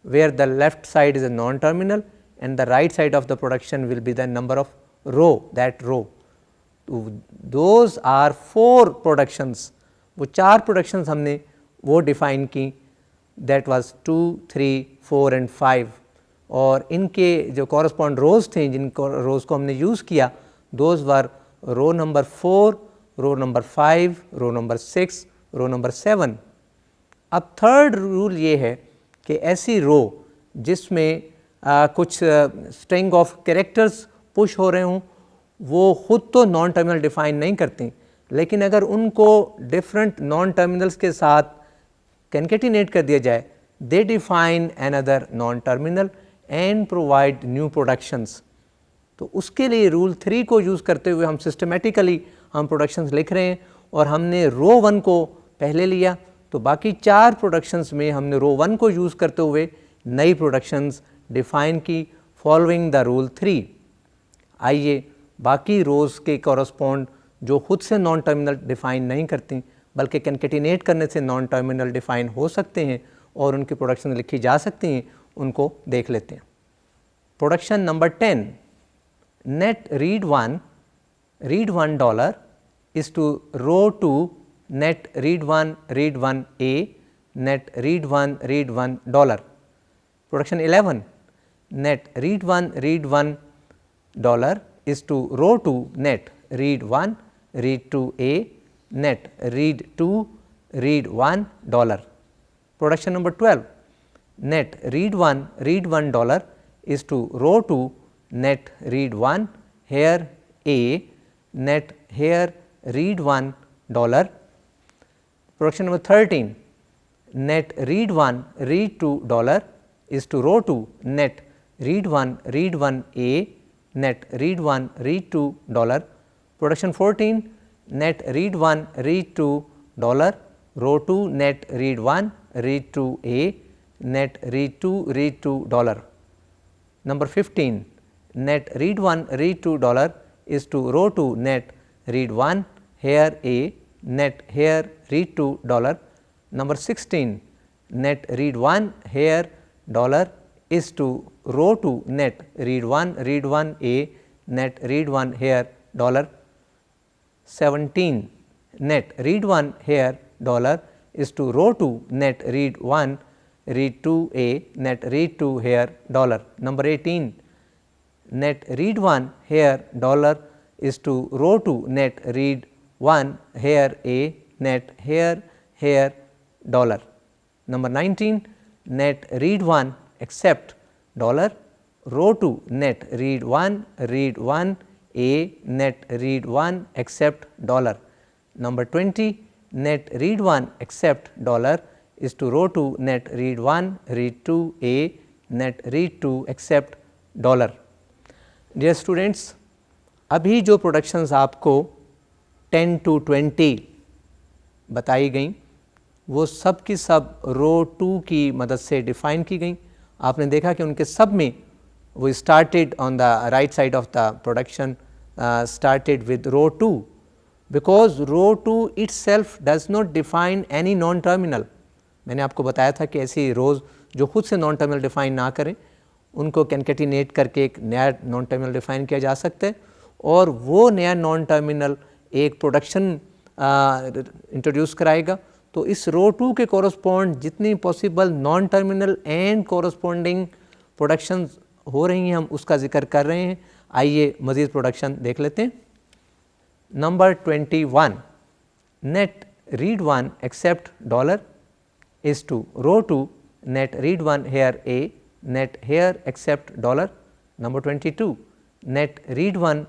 [SPEAKER 1] where the left side is a non terminal and the right side of the production will be the number of row, that row. Those are 4 productions, वो 4 प्रोडक्शंस हमने वो डिफ़ाइन की, दैट वाज 2, 3, 4 एंड 5, और इनके जो correspond रोज़ थे जिन रोज़ को हमने यूज़ किया, those were row number 4, row number 5, row number 6, row number 7। अब थर्ड रूल ये है कि ऐसी रो जिसमें कुछ स्ट्रिंग ऑफ कैरेक्टर्स पुश हो रहे हों, वो ख़ुद तो नॉन टर्मिनल डिफ़ाइन नहीं करती, लेकिन अगर उनको डिफरेंट नॉन टर्मिनल्स के साथ कंकैटिनेट कर दिया जाए, they define another non terminal and provide new productions. तो उसके लिए रूल 3 को यूज़ करते हुए हम सिस्टमेटिकली हम प्रोडक्शंस लिख रहे हैं, और हमने रो 1 को पहले लिया, तो बाकी 4 प्रोडक्शंस में हमने रो 1 को यूज़ करते हुए नई प्रोडक्शंस डिफ़ाइन की फॉलोइंग द रूल 3। आइए बाकी रोज़ के कॉरस्पॉन्ड जो खुद से नॉन टर्मिनल डिफ़ाइन नहीं करती बल्कि कंकैटिनेट करने से नॉन टर्मिनल डिफ़ाइन हो सकते हैं और उनकी प्रोडक्शन लिखी जा सकती हैं, उनको देख लेते हैं। Production number 10, net read 1 read $1 is to row 2 net read 1 A net read 1 $1. Production 11, net read 1 $1 is to row 2 net read 1 2 A net read 2 $1. Production number 12, net read 1 $1 is to row 2 net read 1 here A net here read $1. Production number 13, net read 1 $2 is to row 2 net read 1 A net read 1 $2. Production 14, net read 1 $2 row 2 net read 1 2 A net read 2 $2. Number 15, net read 1 $2 is to row 2 net read 1 here A net here read $2. Number 16, net read 1 here dollar is to row 2 net read 1 A net read 1 here dollar. 17, net read 1 here dollar is to row 2 net read 1 2 A net read 2 here dollar. Number 18, net read 1 here dollar is to row 2 net read 1 here A net here dollar. Number 19, net read 1 except dollar row 2 net read 1 A net read 1 except dollar. Number 20, net read 1 except dollar is to row 2 net read 1 2 A net read 2 except dollar. Dear students, अभी जो productions आपको 10 to 20 बताई गई वो सब की सब रो 2 की मदद से डिफ़ाइन की गई. आपने देखा कि उनके सब में वो started on the right side of the production started with row 2 because row 2 itself does not define any non terminal. मैंने आपको बताया था कि ऐसी रोज़ जो खुद से नॉन टर्मिनल डिफ़ाइन ना करें उनको कैनकेटिनेट करके एक नया नॉन टर्मिनल डिफ़ाइन किया जा सकता है और वो नया नॉन टर्मिनल एक प्रोडक्शन इंट्रोड्यूस कराएगा. तो इस रो 2 के कोरस्पॉन्ड जितनी possible non terminal and corresponding production हो रही हैं हम उसका जिक्र कर रहे हैं. आइए मज़ीद प्रोडक्शन देख लेते हैं. Number 21, net read 1 accept dollar is to row 2 net read 1 here A net here except dollar. Number 22, net read 1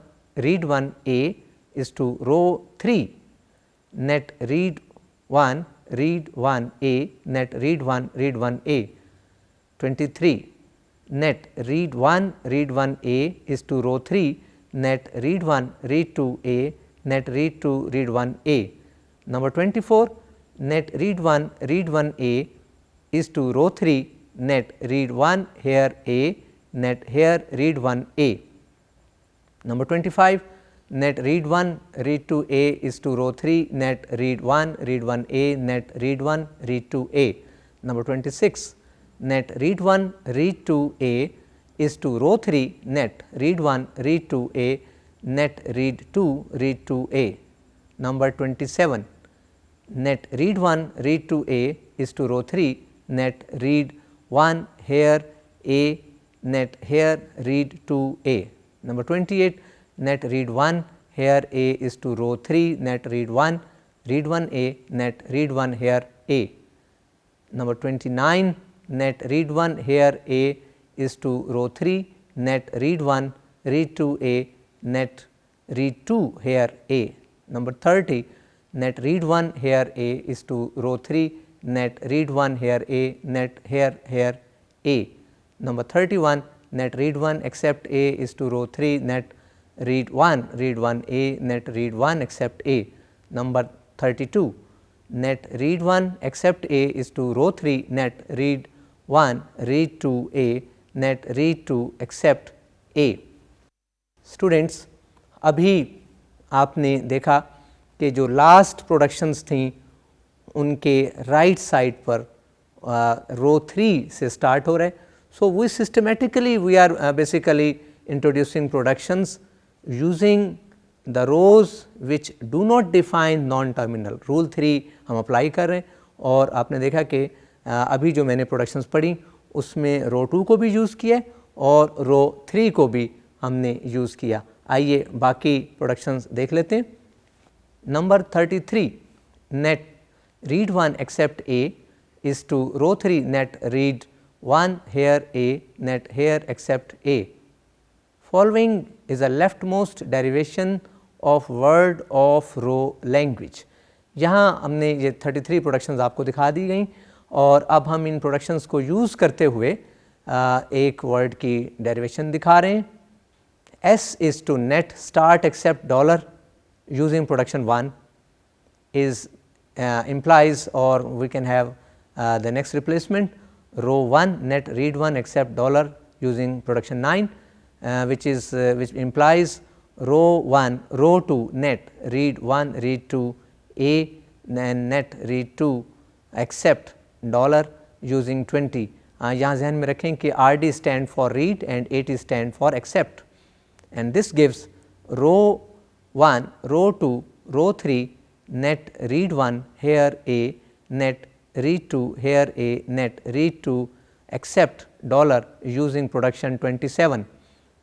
[SPEAKER 1] A is to row 3 net read 1 A net read 1 A. 23, net read 1 A is to row 3 net read 1 2 A net read 2 1 A. Number 24, net read 1 A is to row 3 net read 1 here A net here read 1 A. Number 25, net read 1 2 A is to row 3 net read 1 A net read 1 2 A. Number 26, net read 1 2 A is to row 3 net read 1 2 A net read 2 A. Number 27, net read 1 2 A is to row 3 net read 1 here A net here read 2 A. Number 28, net read 1 here A is to row 3 net read 1 A net read 1 here A. Number 29, net read 1 here A is to row 3 net read 1 2 A net read 2 here A. Number 30, net read 1 here A is to row 3 net read 1 here A net here A. Number 31, net read 1 except A is to row 3 net read 1 A net read 1 except A. Number 32, net read 1 except A is to row 3 net read 1 2 A net read 2 except A. Students, अभी आपने देखा कि जो last productions थी उनके right side पर रो 3 से start हो रहे. So we systematically we are basically introducing productions using the rows which do not define non terminal, rule 3 हम अप्लाई कर रहे हैं और आपने देखा कि अभी जो मैंने प्रोडक्शंस पढ़ी उसमें रो 2 को भी यूज़ किया है और रो 3 को भी हमने यूज़ किया। आइए बाकी प्रोडक्शंस देख लेते हैं। Number 33 net read 1 accept A is to row 3 net read 1 here A net here except A. Following is a leftmost derivation of word of row language. यहाँ हमने ये 33 प्रोडक्शंस आपको दिखा दी गई और अब हम इन प्रोडक्शंस को यूज़ करते हुए एक वर्ड की डेरिवेशन दिखा रहे हैं। S is to net start except dollar using production 1 is implies, or we can have the next replacement row 1 net read 1 except dollar using production 9 which implies row 1 row 2 net read 1 read 2 A and net read 2 except dollar using 20. यहाँ ध्यान में रखें कि RD stand for read and AT stand for accept, and this gives row 1 row 2 row 3 net read 1 here A net read 2 here A net read 2 except dollar using production 27,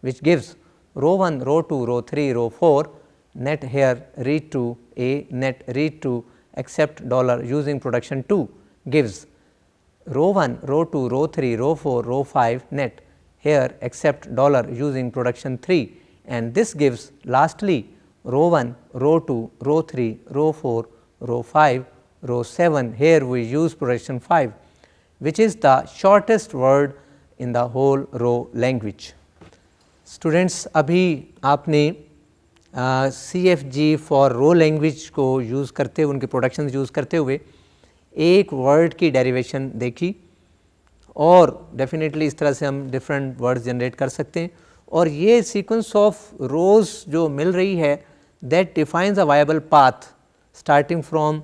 [SPEAKER 1] which gives row 1 row 2 row 3 row 4 net here read 2 A net read 2 except dollar using production 2 gives row 1 row 2 row 3 row 4 row 5 net here except dollar using production 3, and this gives lastly row 1 row 2 row 3 row 4 row 5 row 7 here we use production 5, which is the shortest word in the whole row language. Students, अभी आपने CFG for row language को use करते हुए, उनके productions use करते हुए एक word की डेरिवेशन देखी और डेफिनेटली इस तरह से हम डिफरेंट वर्ड्स जनरेट कर सकते हैं। और ये सीक्वेंस ऑफ रोज़ जो मिल रही है that defines a viable path starting from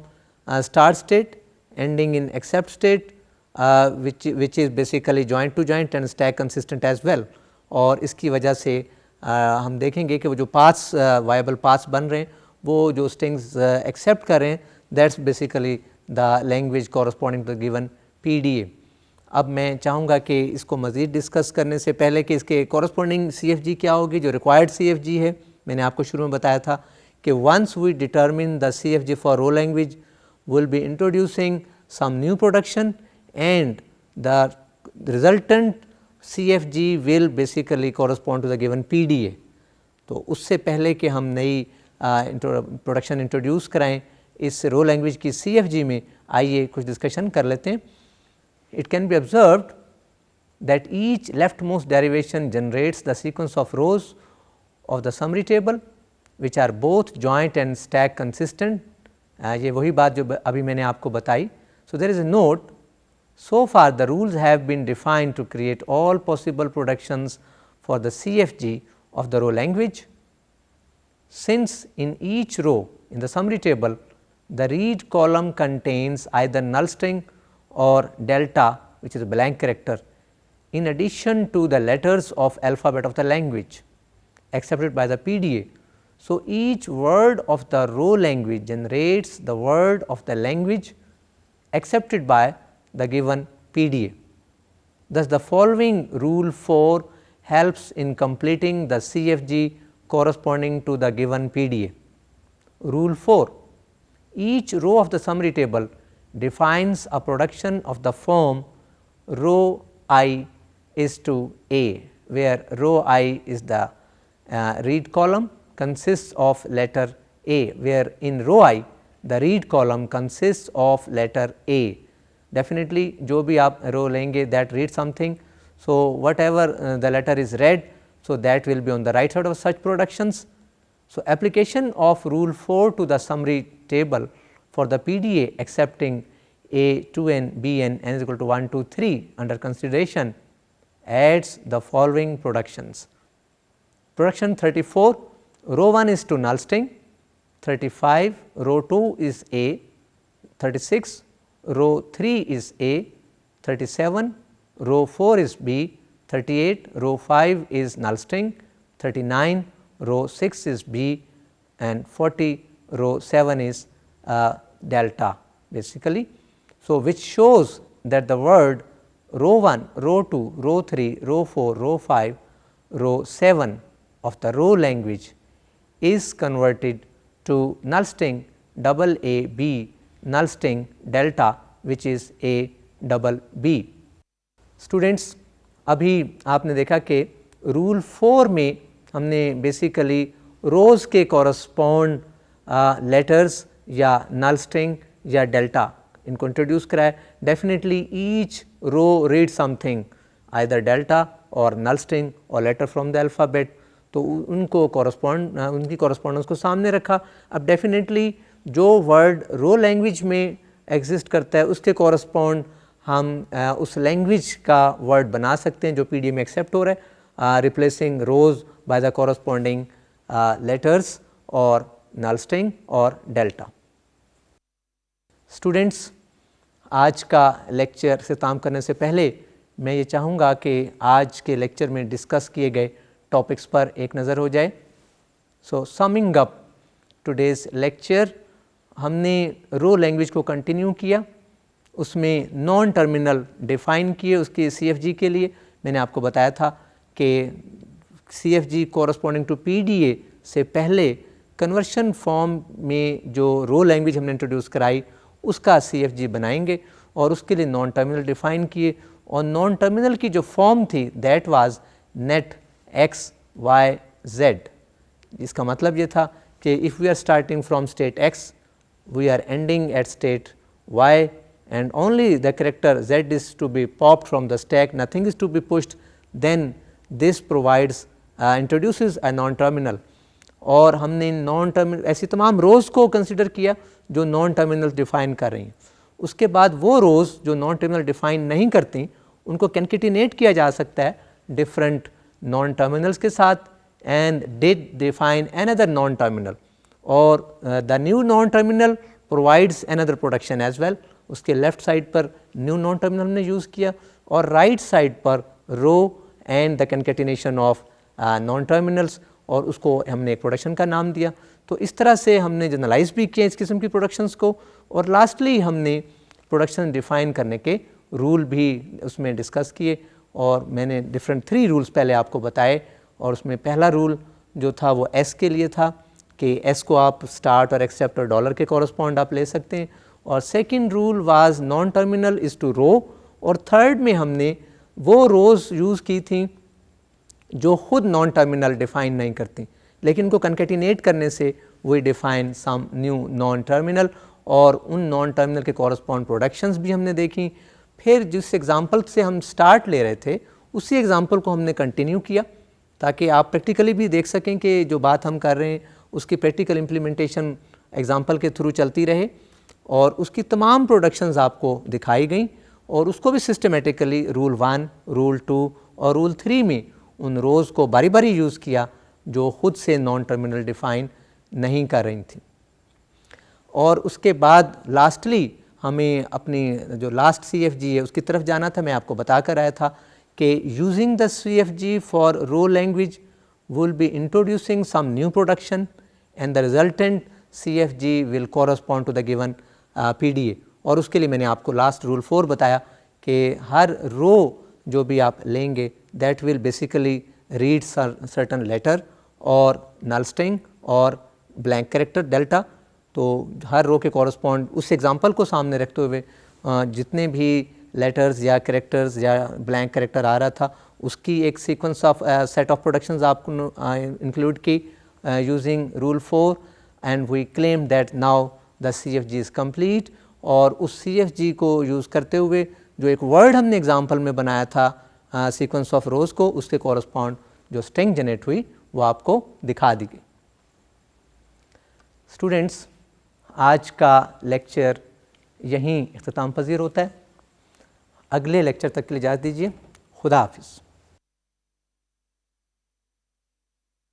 [SPEAKER 1] start state ending in accept state which is basically joint to joint and stack consistent as well. और इसकी वजह से हम देखेंगे कि वो जो पाथ्स वायबल पाथ्स बन रहे हैं वो जो स्ट्रिंग्स एक्सेप्ट कर रहे हैं that's basically the language corresponding to given PDA. अब मैं चाहूँगा कि इसको मज़ीद डिस्कस करने से पहले कि इसके कॉरस्पॉन्डिंग CFG क्या होगी, जो रिक्वायर्ड CFG है मैंने आपको शुरू में बताया था कि once we determine the CFG for row language will be introducing some new production and the resultant CFG will basically correspond to the given PDA. तो उससे पहले कि हम नई प्रोडक्शन इंट्रोड्यूस कराएं इस रो लैंग्वेज की CFG में, आइए कुछ डिस्कशन कर लेते हैं। It can be observed that each leftmost derivation generates the sequence of rows of the summary table which are both joint and stack consistent. ये वही बात जो अभी मैंने आपको बताई। So there is a note, so far the rules have been defined to create all possible productions for the CFG of the row language. Since in each row in the summary table the read column contains either null string or delta, which is a blank character, in addition to the letters of alphabet of the language accepted by the PDA. So each word of the row language generates the word of the language accepted by the given PDA. Thus the following rule 4 helps in completing the CFG corresponding to the given PDA. Rule 4: each row of the summary table defines a production of the form row I is to A, where row I is the read column consists of letter A, where in row I the read column consists of letter A. Definitely जो भी आप row लेंगे that read something, so whatever the letter is read, so that will be on the right side of such productions. So application of rule 4 to the summary table for the PDA accepting A, 2n, Bn, n is equal to 1, 2, 3 under consideration adds the following productions. Production 34, row 1 is to null string, 35 row 2 is A, 36 row 3 is A, 37 row 4 is B, 38 row 5 is null string, 39 row 6 is B, and 40 row 7 is delta basically. So, which shows that the word row 1, row 2, row 3, row 4, row 5, row 7 of the row language is converted to null string double A B null string delta which is A double B. Students, अभी आपने देखा कि rule 4 में हमने basically रोज़ के correspond letters या null string या delta इनको इंट्रोड्यूस कराया. Definitely each row read something either delta और नल स्ट्रिंग और लेटर फ्रॉम द अल्फ़ाबेट, तो उनको उनकी कॉरस्पॉन्डेंस को सामने रखा. अब डेफिनेटली जो वर्ड रो लैंग्वेज में एग्जिस्ट करता है उसके कॉरस्पॉन्ड हम उस लैंग्वेज का वर्ड बना सकते हैं जो पीडीए में एक्सेप्ट हो रहा है, replacing rows by the corresponding letters और नल स्ट्रिंग और डेल्टा. स्टूडेंट्स, आज का लेक्चर से काम करने से पहले मैं ये चाहूँगा कि आज के लेक्चर में डिस्कस किए गए टॉपिक्स पर एक नज़र हो जाए. सो समिंग अप टुडेज़ लेक्चर, हमने रो लैंग्वेज को कंटिन्यू किया, उसमें नॉन टर्मिनल डिफ़ाइन किए. उसके CFG के लिए मैंने आपको बताया था कि CFG कॉरस्पॉन्डिंग टू PDA से पहले कन्वर्शन फॉर्म में जो रो लैंग्वेज हमने इंट्रोड्यूस कराई उसका CFG बनाएंगे और उसके लिए नॉन टर्मिनल डिफ़ाइन किए. और नॉन टर्मिनल की जो फॉर्म थी that was net X Y Z. इसका मतलब ये था कि if we are starting from state X we are ending at state y and only the character z is to be popped from the stack, nothing is to be pushed, then this provides introduces a non terminal. और हमने non terminal ऐसी तमाम रोज़ को consider किया जो non terminal define कर रही हैं. उसके बाद वो रोज़ जो नॉन टर्मिनल डिफ़ाइन नहीं करती उनको कैनकेटिनेट किया जा सकता है डिफरेंट नॉन टर्मिनल्स के साथ and did define another non terminal और the new non terminal provides another production as well. उसके लेफ्ट साइड पर न्यू नॉन टर्मिनल हमने यूज़ किया और राइट साइड पर row and the concatenation of non terminals और उसको हमने एक प्रोडक्शन का नाम दिया. तो इस तरह से हमने जनरलाइज भी किया इस किस्म की प्रोडक्शंस को और लास्टली हमने प्रोडक्शन डिफ़ाइन करने के रूल भी उसमें डिस्कस किए और मैंने डिफरेंट 3 रूल्स पहले आपको बताए. और उसमें पहला रूल जो था वो एस के लिए था कि एस को आप स्टार्ट और एक्सेप्ट और डॉलर के कॉरस्पॉन्ड आप ले सकते हैं. और second rule was non terminal is to row. और थर्ड में हमने वो रोज़ यूज़ की थी जो खुद नॉन टर्मिनल डिफ़ाइन नहीं करती लेकिन उनको कंकैटिनेट करने से we define some new non terminal और उन नॉन टर्मिनल के कॉरस्पॉन्ड प्रोडक्शंस भी हमने देखी. फिर जिस एग्ज़ाम्पल से हम स्टार्ट ले रहे थे उसी एग्ज़ाम्पल को हमने कंटिन्यू किया ताकि आप प्रैक्टिकली भी देख सकें कि जो बात हम कर रहे हैं उसकी प्रैक्टिकल इम्प्लीमेंटेशन एग्ज़ाम्पल के थ्रू चलती रहे और उसकी तमाम प्रोडक्शंस आपको दिखाई गई और उसको भी सिस्टमेटिकली रूल 1, रूल 2 और रूल 3 में उन रोज़ को बारी बारी यूज़ किया जो ख़ुद से नॉन टर्मिनल डिफ़ाइन नहीं कर रही थी. और उसके बाद लास्टली हमें अपनी जो लास्ट CFG है उसकी तरफ जाना था. मैं आपको बता कर आया था कि using the CFG for row language will be introducing some new production and the resultant CFG will correspond to the given PDA. और उसके लिए मैंने आपको लास्ट रूल 4 बताया कि हर रो जो भी आप लेंगे that will basically read certain letter और नल स्ट्रिंग और ब्लैंक कैरेक्टर डेल्टा. तो हर रो के कॉरस्पॉन्ड उस एग्जांपल को सामने रखते हुए जितने भी लेटर्स या कैरेक्टर्स या ब्लैंक कैरेक्टर आ रहा था उसकी एक sequence of set of productions आपको इंक्लूड की using rule 4 and we claim that now the CFG is complete. और उस CFG को यूज़ करते हुए जो एक वर्ड हमने एग्जांपल में बनाया था सीक्वेंस ऑफ रोज़ को उसके कॉरस्पॉन्ड जो स्ट्रिंग जनरेट हुई वो आपको दिखा दी गई. स्टूडेंट्स, आज का लेक्चर यहीं इख्तिताम पज़ीर होता है. अगले लेक्चर तक के लिए इजाज़त दीजिए. खुदा हाफिज़.